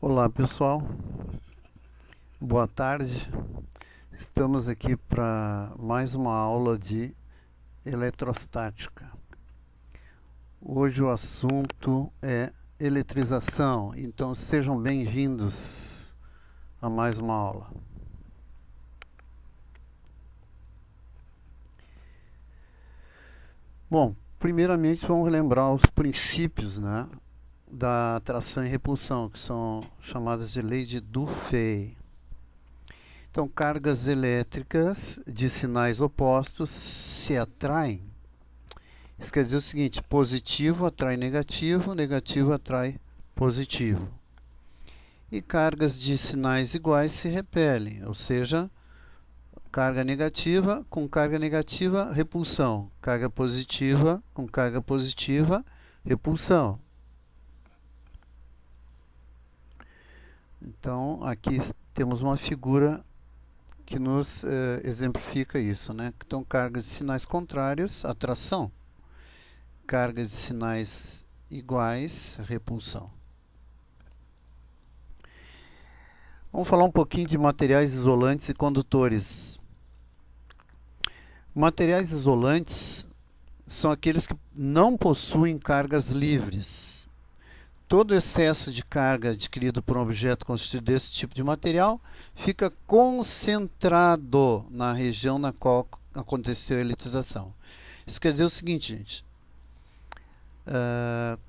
Olá pessoal, boa tarde. Estamos aqui para mais uma aula de eletrostática. Hoje o assunto é eletrização, então sejam bem-vindos a mais uma aula. Bom, primeiramente vamos lembrar os princípios, né, da atração e repulsão, que são chamadas de leis de Dufay. Então, cargas elétricas de sinais opostos se atraem. Isso quer dizer o seguinte: positivo atrai negativo, negativo atrai positivo. E cargas de sinais iguais se repelem, ou seja, carga negativa com carga negativa, repulsão. Carga positiva com carga positiva, repulsão. Então, aqui temos uma figura que nos exemplifica isso, né? Então, cargas de sinais contrários, atração. Cargas de sinais iguais, repulsão. Vamos falar um pouquinho de materiais isolantes e condutores. Materiais isolantes são aqueles que não possuem cargas livres. Todo excesso de carga adquirido por um objeto constituído desse tipo de material fica concentrado na região na qual aconteceu a eletrização. Isso quer dizer o seguinte, gente.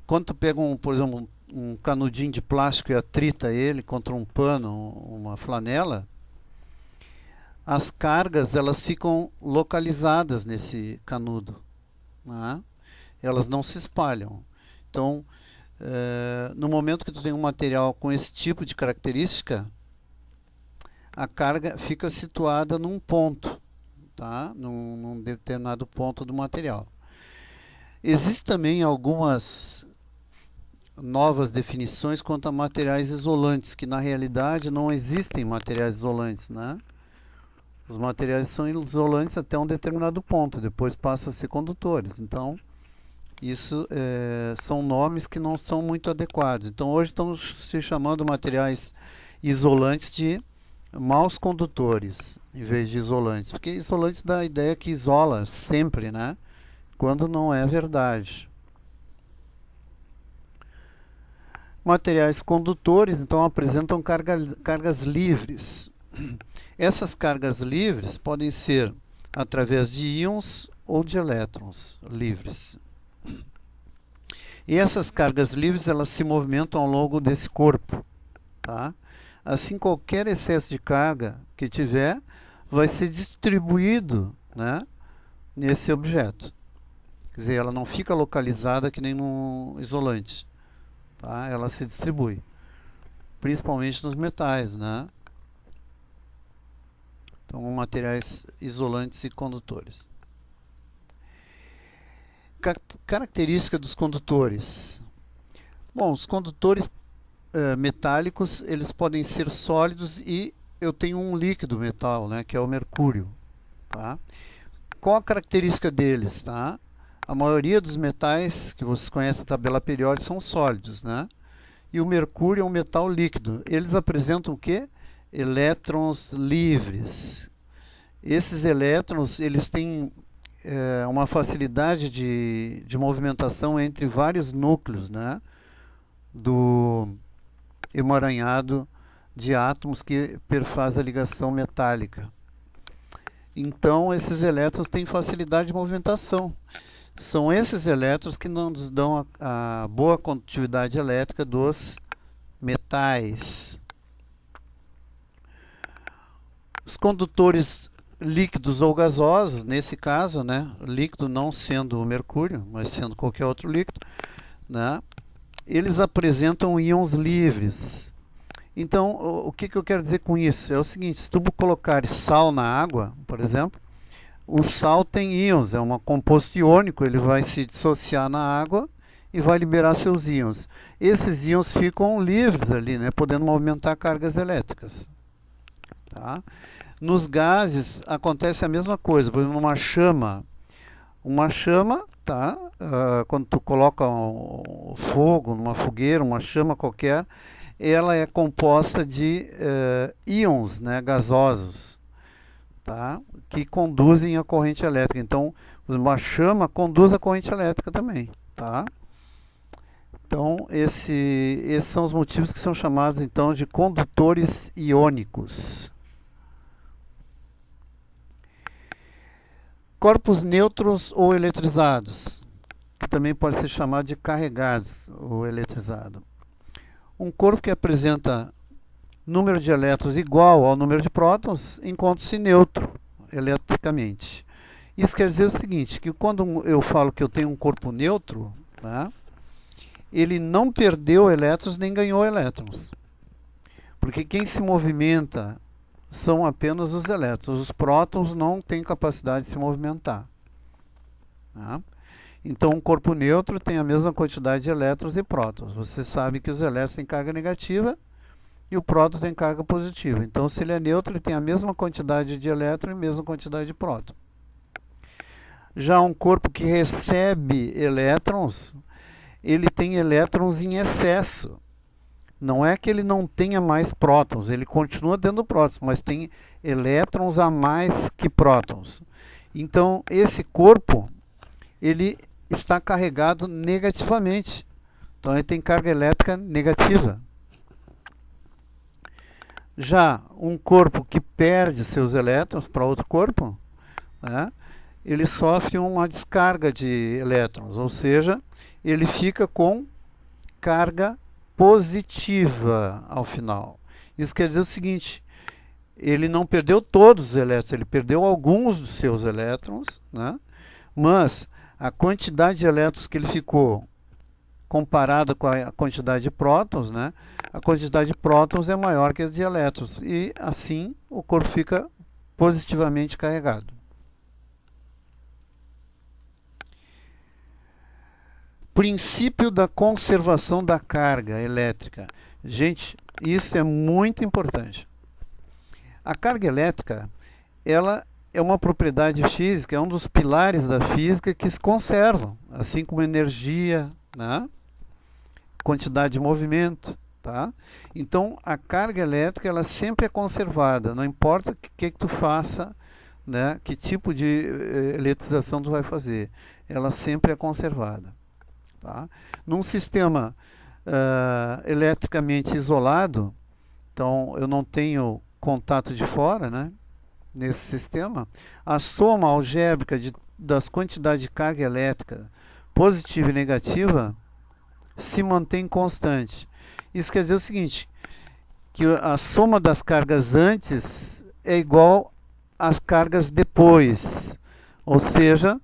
Quando tu pega, por exemplo, um canudinho de plástico e atrita ele contra um pano, uma flanela, as cargas elas ficam localizadas nesse canudo, né? Elas não se espalham. Então, no momento que tu tem um material com esse tipo de característica, a carga fica situada num ponto, tá? Num determinado ponto do material. Existem também algumas novas definições quanto a materiais isolantes, que na realidade não existem materiais isolantes, né? Os materiais são isolantes até um determinado ponto, depois passam a ser condutores. Então, isso são nomes que não são muito adequados. Então, hoje estamos se chamando materiais isolantes de maus condutores, em vez de isolantes. Porque isolantes dá a ideia que isola sempre, né? Quando não é verdade. Materiais condutores, então, apresentam cargas livres. Essas cargas livres podem ser através de íons ou de elétrons livres. E essas cargas livres, elas se movimentam ao longo desse corpo, tá? Assim, qualquer excesso de carga que tiver vai ser distribuído, né, nesse objeto. Quer dizer, ela não fica localizada que nem no isolante, tá? Ela se distribui, principalmente nos metais, né? Então, materiais isolantes e condutores. Característica dos condutores. Bom, os condutores metálicos, eles podem ser sólidos e eu tenho um líquido metal, né, que é o mercúrio, tá? Qual a característica deles, tá? A maioria dos metais que vocês conhecem na tabela periódica são sólidos, né? E o mercúrio é um metal líquido. Eles apresentam o quê? Elétrons livres. Esses elétrons, eles têm uma facilidade de movimentação entre vários núcleos, né, do emaranhado de átomos que perfaz a ligação metálica. Então, esses elétrons têm facilidade de movimentação. São esses elétrons que nos dão a boa condutividade elétrica dos metais. Os condutores líquidos ou gasosos, nesse caso, né, líquido não sendo o mercúrio, mas sendo qualquer outro líquido, né, eles apresentam íons livres. Então, o que eu quero dizer com isso? É o seguinte: se tu colocares sal na água, por exemplo, o sal tem íons, é um composto iônico, ele vai se dissociar na água e vai liberar seus íons. Esses íons ficam livres ali, né, podendo movimentar cargas elétricas. Tá? Nos gases acontece a mesma coisa. Por exemplo, uma chama, tá? Quando tu coloca fogo numa fogueira, uma chama qualquer, ela é composta de íons, né, gasosos, tá? Que conduzem a corrente elétrica. Então, uma chama conduz a corrente elétrica também, tá? Então, esses são os motivos que são chamados, então, de condutores iônicos. Corpos neutros ou eletrizados, que também pode ser chamado de carregados ou eletrizados. Um corpo que apresenta número de elétrons igual ao número de prótons encontra-se neutro eletricamente. Isso quer dizer o seguinte, que quando eu falo que eu tenho um corpo neutro, né, ele não perdeu elétrons nem ganhou elétrons. Porque quem se movimenta são apenas os elétrons. Os prótons não têm capacidade de se movimentar. Tá? Então, um corpo neutro tem a mesma quantidade de elétrons e prótons. Você sabe que os elétrons têm carga negativa e o próton tem carga positiva. Então, se ele é neutro, ele tem a mesma quantidade de elétron e a mesma quantidade de próton. Já um corpo que recebe elétrons, ele tem elétrons em excesso. Não é que ele não tenha mais prótons, ele continua tendo prótons, mas tem elétrons a mais que prótons. Então, esse corpo, ele está carregado negativamente. Então, ele tem carga elétrica negativa. Já um corpo que perde seus elétrons para outro corpo, né, ele sofre uma descarga de elétrons, ou seja, ele fica com carga positiva ao final. Isso quer dizer o seguinte, ele não perdeu todos os elétrons, ele perdeu alguns dos seus elétrons, né? Mas a quantidade de elétrons que ele ficou comparada com a quantidade de prótons, né? A quantidade de prótons é maior que a de elétrons e assim o corpo fica positivamente carregado. Princípio da conservação da carga elétrica. Gente, isso é muito importante. A carga elétrica, ela é uma propriedade física, é um dos pilares da física que se conservam, assim como energia, né? Quantidade de movimento, tá? Então, a carga elétrica, ela sempre é conservada, não importa o que tu faça, né? Que tipo de eletrização tu vai fazer, ela sempre é conservada. Tá? Num sistema eletricamente isolado, então eu não tenho contato de fora, né, nesse sistema, a soma algébrica das quantidades de carga elétrica positiva e negativa se mantém constante. Isso quer dizer o seguinte, que a soma das cargas antes é igual às cargas depois, ou seja,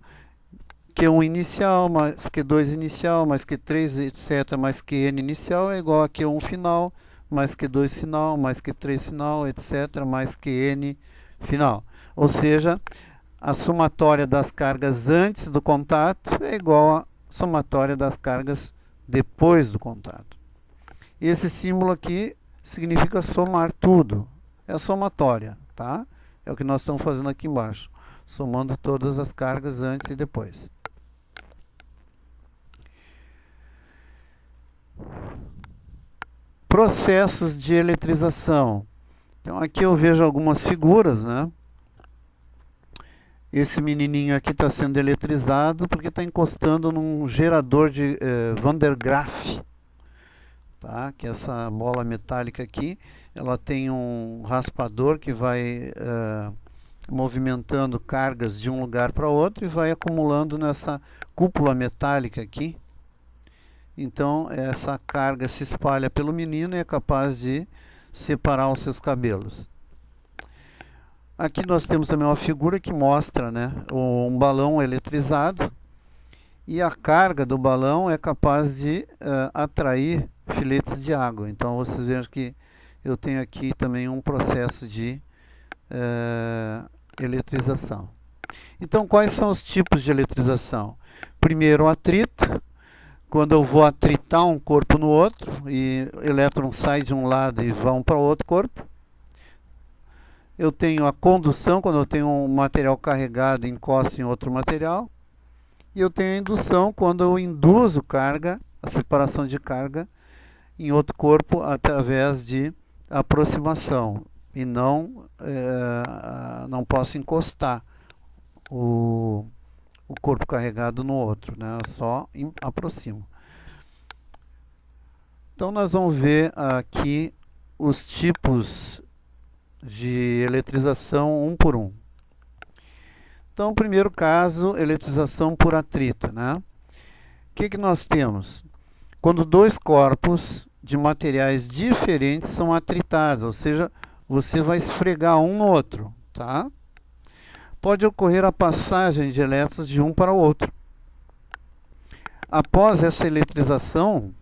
Q1 inicial, mais Q2 inicial, mais Q3, etc., mais Qn inicial é igual a Q1 final, mais Q2 final, mais Q3 final, etc., mais Qn final. Ou seja, a somatória das cargas antes do contato é igual à somatória das cargas depois do contato. Esse símbolo aqui significa somar tudo. É a somatória, tá? É o que nós estamos fazendo aqui embaixo, somando todas as cargas antes e depois. Processos de eletrização. Então aqui eu vejo algumas figuras, né? Esse menininho aqui está sendo eletrizado porque está encostando num gerador de Van der Graaf, tá? Que essa bola metálica aqui, ela tem um raspador que vai movimentando cargas de um lugar para outro e vai acumulando nessa cúpula metálica aqui. Então, essa carga se espalha pelo menino e é capaz de separar os seus cabelos. Aqui nós temos também uma figura que mostra, né, um balão eletrizado e a carga do balão é capaz de atrair filetes de água. Então, vocês vejam que eu tenho aqui também um processo de eletrização. Então, quais são os tipos de eletrização? Primeiro, o atrito. Quando eu vou atritar um corpo no outro, e elétrons saem de um lado e vão para outro corpo. Eu tenho a condução, quando eu tenho um material carregado e encosto em outro material. E eu tenho a indução, quando eu induzo carga, a separação de carga, em outro corpo através de aproximação e não posso encostar o, o corpo carregado no outro, né? Eu só aproximo. Então nós vamos ver aqui os tipos de eletrização um por um. Então, o primeiro caso, eletrização por atrito, né? O que nós temos? Quando dois corpos de materiais diferentes são atritados, ou seja, você vai esfregar um no outro, tá? Pode ocorrer a passagem de elétrons de um para o outro. Após essa eletrização,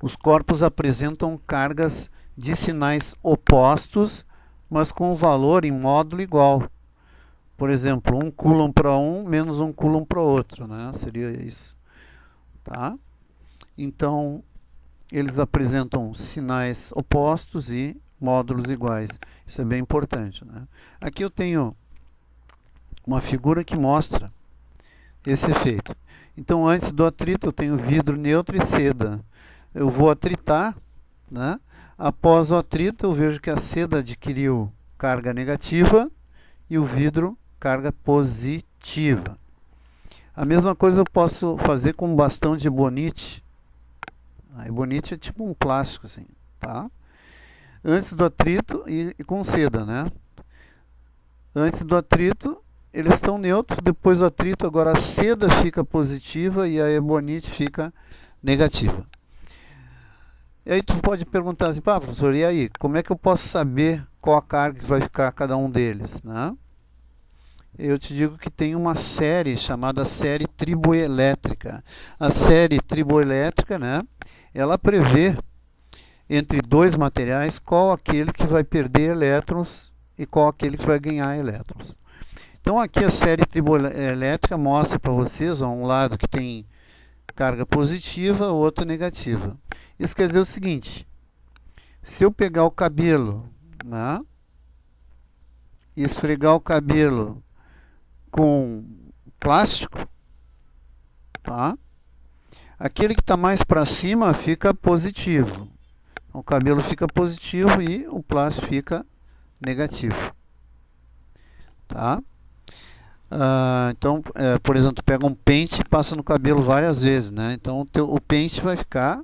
os corpos apresentam cargas de sinais opostos, mas com valor em módulo igual. Por exemplo, 1 coulomb para um menos 1 coulomb para outro, né? Seria isso. Tá? Então, eles apresentam sinais opostos e módulos iguais. Isso é bem importante, né? Aqui eu tenho uma figura que mostra esse efeito. Então, antes do atrito, eu tenho vidro neutro e seda. Eu vou atritar, né? Após o atrito, eu vejo que a seda adquiriu carga negativa e o vidro carga positiva. A mesma coisa eu posso fazer com um bastão de ebonite. A ebonite é tipo um plástico assim, tá? Antes do atrito e com seda, né? Antes do atrito, eles estão neutros, depois do atrito, agora a seda fica positiva e a ebonite fica negativa. E aí tu pode perguntar assim, pá, professor, e aí, como é que eu posso saber qual a carga que vai ficar cada um deles, né? Eu te digo que tem uma série chamada série triboelétrica. A série triboelétrica, né, ela prevê entre dois materiais qual aquele que vai perder elétrons e qual aquele que vai ganhar elétrons. Então aqui a série triboelétrica mostra para vocês um lado que tem carga positiva, outro negativa. Isso quer dizer o seguinte: se eu pegar o cabelo, né, e esfregar o cabelo com plástico, tá? Aquele que está mais para cima fica positivo. O cabelo fica positivo e o plástico fica negativo, tá? Então, por exemplo, tu pega um pente e passa no cabelo várias vezes, né? Então o pente vai ficar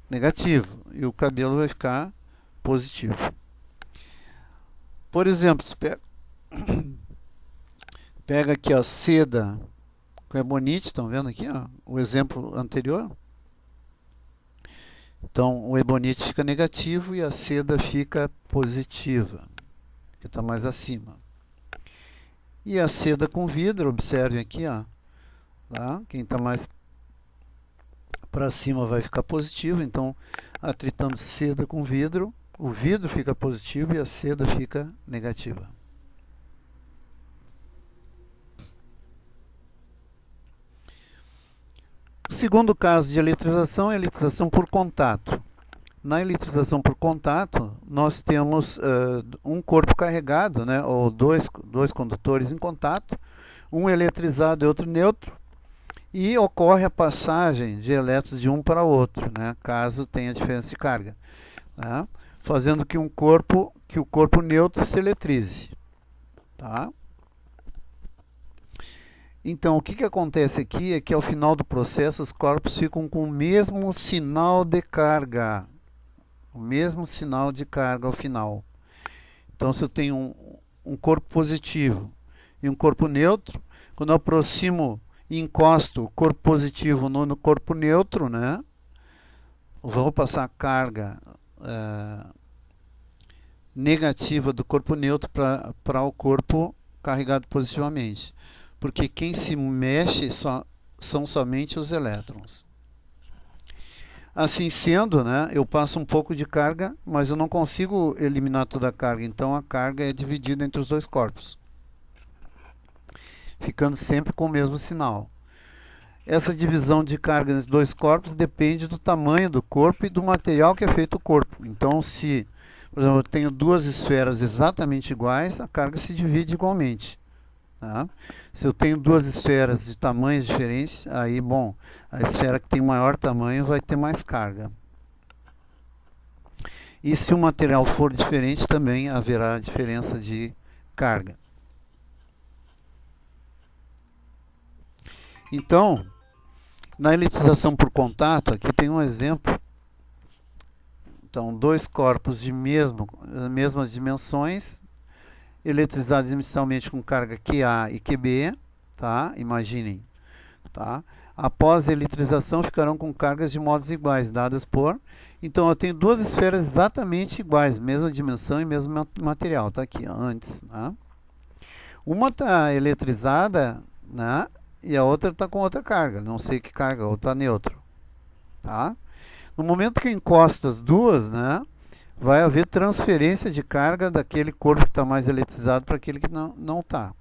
negativo e o cabelo vai ficar positivo. Por exemplo, tu pega aqui a seda com ebonite, estão vendo aqui, ó, o exemplo anterior? Então o ebonite fica negativo e a seda fica positiva, que está mais acima. E a seda com vidro, observem aqui, ó, tá? Quem está mais para cima vai ficar positivo, então atritando seda com vidro, o vidro fica positivo e a seda fica negativa. O segundo caso de eletrização é a eletrização por contato. Na eletrização por contato, nós temos um corpo carregado, né, ou dois condutores em contato, um eletrizado e outro neutro, e ocorre a passagem de elétrons de um para o outro, né, caso tenha diferença de carga, tá? Fazendo que o corpo neutro se eletrize. Tá? Então, o que acontece aqui é que ao final do processo os corpos ficam com o mesmo sinal de carga. O mesmo sinal de carga ao final. Então, se eu tenho um corpo positivo e um corpo neutro, quando eu aproximo e encosto o corpo positivo no corpo neutro, né, vou passar a carga negativa do corpo neutro para o corpo carregado positivamente. Porque quem se mexe são somente os elétrons. Assim sendo, né, eu passo um pouco de carga, mas eu não consigo eliminar toda a carga, então a carga é dividida entre os dois corpos, ficando sempre com o mesmo sinal. Essa divisão de carga nos dois corpos depende do tamanho do corpo e do material que é feito o corpo. Então, se, por exemplo, eu tenho duas esferas exatamente iguais, a carga se divide igualmente. Tá? Se eu tenho duas esferas de tamanhos diferentes, aí, bom, a esfera que tem maior tamanho vai ter mais carga. E se o material for diferente, também haverá diferença de carga. Então, na eletrização por contato, aqui tem um exemplo. Então, dois corpos de mesmas dimensões, eletrizados inicialmente com carga QA e QB, tá? Imaginem, tá? Após a eletrização ficarão com cargas de modos iguais, dadas por... Então eu tenho duas esferas exatamente iguais, mesma dimensão e mesmo material, tá aqui, antes, né? Uma está eletrizada, né? E a outra está com outra carga, não sei que carga, ou está neutro, tá? No momento que eu encosto as duas, né? Vai haver transferência de carga daquele corpo que está mais eletrizado para aquele que não está.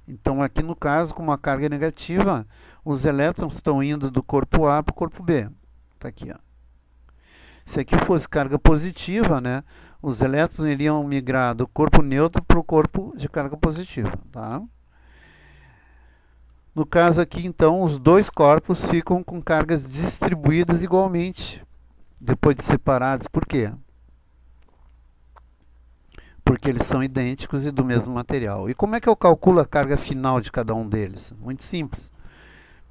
Então aqui no caso, com uma carga negativa, os elétrons estão indo do corpo A para o corpo B. Está aqui, ó. Se aqui fosse carga positiva, né, os elétrons iriam migrar do corpo neutro para o corpo de carga positiva. Tá? No caso aqui, então, os dois corpos ficam com cargas distribuídas igualmente, depois de separados. Por quê? Porque eles são idênticos e do mesmo material. E como é que eu calculo a carga final de cada um deles? Muito simples.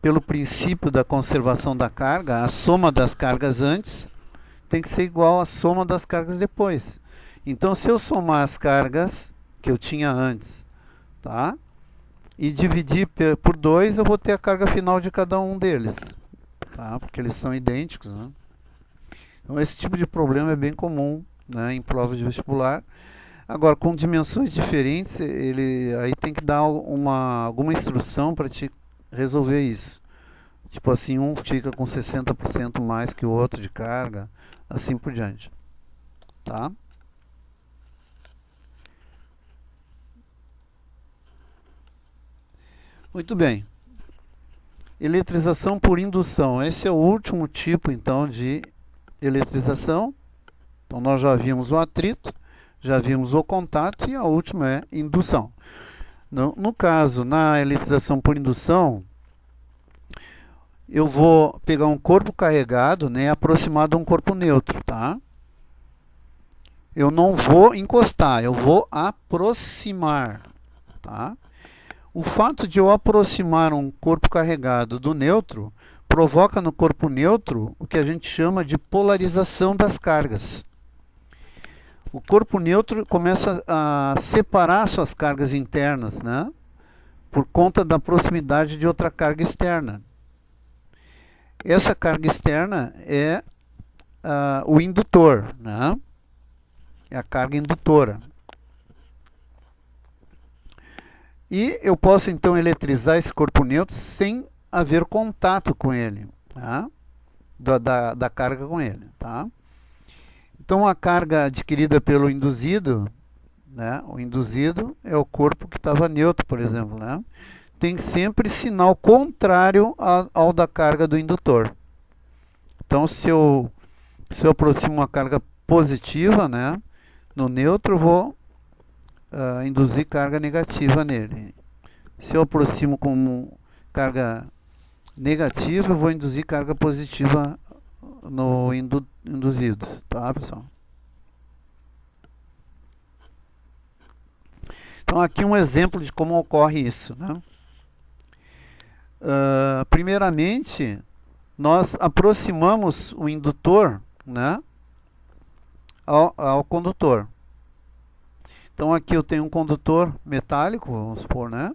Pelo princípio da conservação da carga, a soma das cargas antes tem que ser igual à soma das cargas depois. Então, se eu somar as cargas que eu tinha antes, tá? E dividir por 2, eu vou ter a carga final de cada um deles, tá? Porque eles são idênticos, né? Então, esse tipo de problema é bem comum, né, em provas de vestibular. Agora, com dimensões diferentes, aí tem que dar alguma instrução para te resolver isso. Tipo assim, um fica com 60% mais que o outro de carga, assim por diante. Tá? Muito bem. Eletrização por indução. Esse é o último tipo, então, de eletrização. Então, nós já vimos o atrito, já vimos o contato e a última é indução. No caso, na eletrização por indução, eu vou pegar um corpo carregado, né, aproximado a um corpo neutro, tá? Eu não vou encostar, eu vou aproximar, tá? O fato de eu aproximar um corpo carregado do neutro provoca no corpo neutro o que a gente chama de polarização das cargas. O corpo neutro começa a separar suas cargas internas, né? Por conta da proximidade de outra carga externa. Essa carga externa é o indutor, né? É a carga indutora. E eu posso então eletrizar esse corpo neutro sem haver contato com ele, tá? da carga com ele, tá? Então a carga adquirida pelo induzido, né? O induzido é o corpo que estava neutro, por exemplo, né? Tem sempre sinal contrário ao da carga do indutor. Então se eu aproximo uma carga positiva, né, no neutro, eu vou induzir carga negativa nele. Se eu aproximo com carga negativa, eu vou induzir carga positiva no induzido, tá, pessoal? Então aqui um exemplo de como ocorre isso, né? Primeiramente, nós aproximamos o indutor, né, ao condutor. Então aqui eu tenho um condutor metálico, vamos supor, né?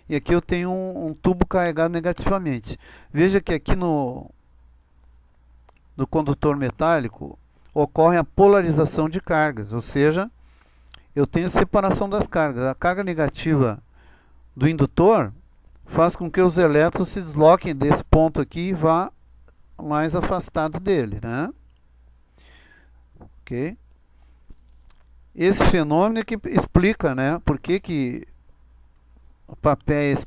E aqui eu tenho um tubo carregado negativamente. Veja que aqui no condutor metálico ocorre a polarização de cargas, ou seja, eu tenho separação das cargas. A carga negativa do indutor faz com que os elétrons se desloquem desse ponto aqui e vá mais afastado dele, né? Ok? Esse fenômeno é que explica, né, por que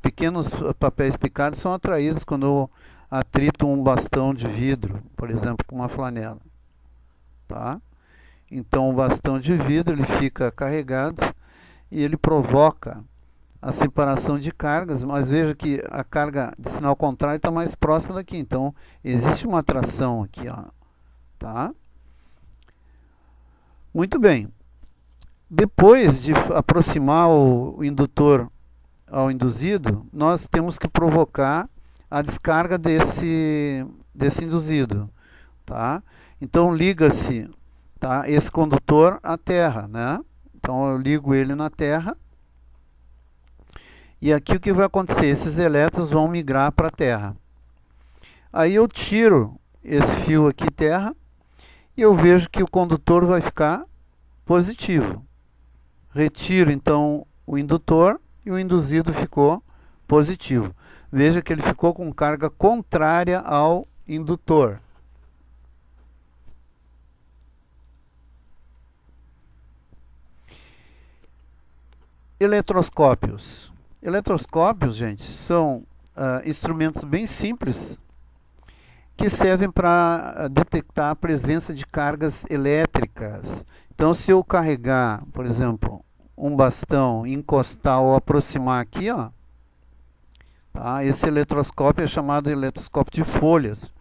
pequenos papéis picados são atraídos quando eu atrito um bastão de vidro, por exemplo, com uma flanela, tá? Então o bastão de vidro ele fica carregado e ele provoca a separação de cargas, mas veja que a carga de sinal contrário está mais próxima daqui, então existe uma atração aqui, ó, tá? Muito bem. Depois de aproximar o indutor ao induzido, nós temos que provocar a descarga desse induzido, tá? Então liga-se, tá, esse condutor à terra, né? Então eu ligo ele na terra e aqui o que vai acontecer? Esses elétrons vão migrar para a terra. Aí eu tiro esse fio aqui terra e eu vejo que o condutor vai ficar positivo. Retiro então o indutor e o induzido ficou positivo. Veja que ele ficou com carga contrária ao indutor. Eletroscópios. Eletroscópios, gente, são instrumentos bem simples que servem para detectar a presença de cargas elétricas. Então, se eu carregar, por exemplo, um bastão, encostar ou aproximar aqui, ó, tá? Esse eletroscópio é chamado eletroscópio de folhas,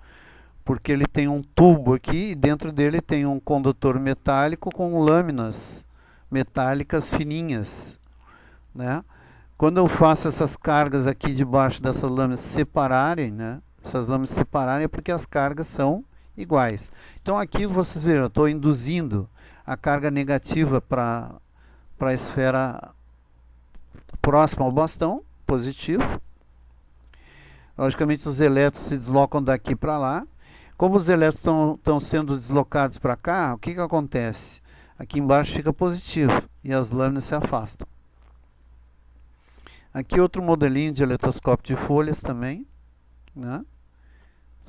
porque ele tem um tubo aqui e dentro dele tem um condutor metálico com lâminas metálicas fininhas, né? Quando eu faço essas cargas aqui debaixo dessas lâminas separarem, né? Essas lâminas separarem é porque as cargas são iguais. Então aqui vocês viram, eu estou induzindo a carga negativa para a esfera próxima ao bastão, positivo. Logicamente os elétrons se deslocam daqui para lá. Como os elétrons estão sendo deslocados para cá, o que acontece? Aqui embaixo fica positivo e as lâminas se afastam. Aqui outro modelinho de eletroscópio de folhas também, né?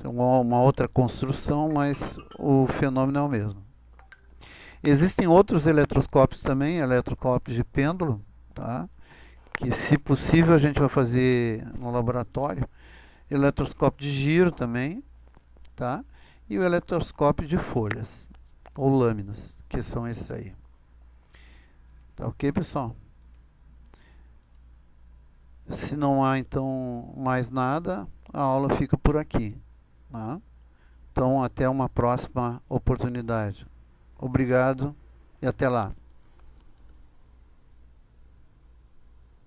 Uma outra construção, mas o fenômeno é o mesmo. Existem outros eletroscópios também, eletroscópios de pêndulo, tá? Que se possível a gente vai fazer no laboratório. Eletroscópio de giro também, tá? E o eletroscópio de folhas, ou lâminas, que são esses aí. Tá ok, pessoal? Se não há então mais nada, a aula fica por aqui, tá? Então até uma próxima oportunidade. Obrigado e até lá.